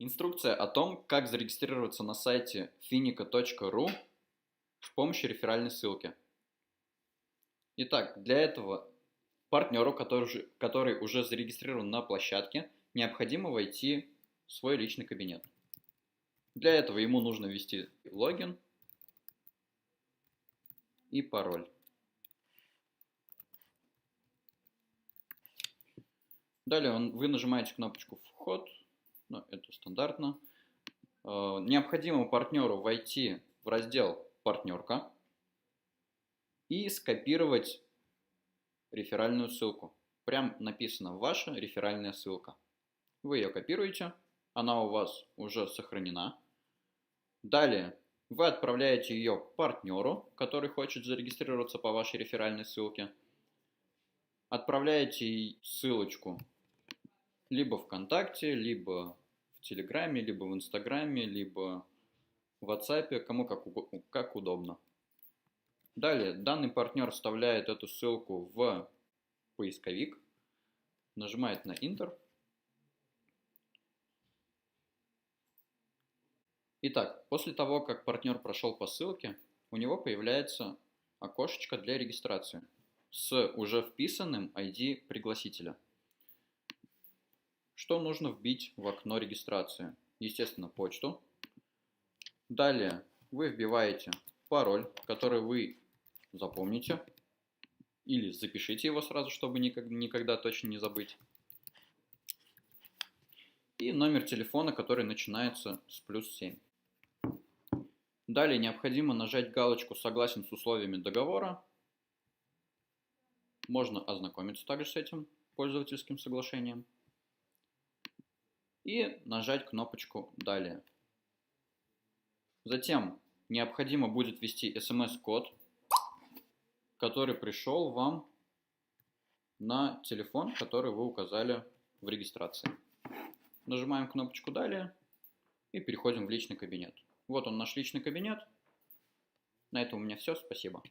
Инструкция о том, как зарегистрироваться на сайте finica.ru с помощью реферальной ссылки. Итак, для этого партнеру, который уже зарегистрирован на площадке, необходимо войти в свой личный кабинет. Для этого ему нужно ввести логин и пароль. Далее вы нажимаете кнопочку «Вход», но это стандартно. Необходимо партнеру войти в раздел «Партнерка» и скопировать реферальную ссылку. Прям написано «Ваша реферальная ссылка». Вы ее копируете, она у вас уже сохранена. Далее вы отправляете ее партнеру, который хочет зарегистрироваться по вашей реферальной ссылке. Отправляете ссылочку либо ВКонтакте, либо в Телеграме, либо в Инстаграме, либо в WhatsApp, кому как удобно. Далее данный партнер вставляет эту ссылку в поисковик, нажимает на Enter. Итак, после того, как партнер прошел по ссылке, у него появляется окошечко для регистрации с уже вписанным ID пригласителя. Что нужно вбить в окно регистрации? Естественно, почту. Далее вы вбиваете пароль, который вы запомните, или запишите его сразу, чтобы никогда точно не забыть. И номер телефона, который начинается с +7. Далее необходимо нажать галочку «Согласен с условиями договора». Можно ознакомиться также с этим пользовательским соглашением. И нажать кнопочку «Далее». Затем необходимо будет ввести смс-код, который пришел вам на телефон, который вы указали в регистрации. Нажимаем кнопочку «Далее» и переходим в личный кабинет. Вот он, наш личный кабинет. На этом у меня все. Спасибо.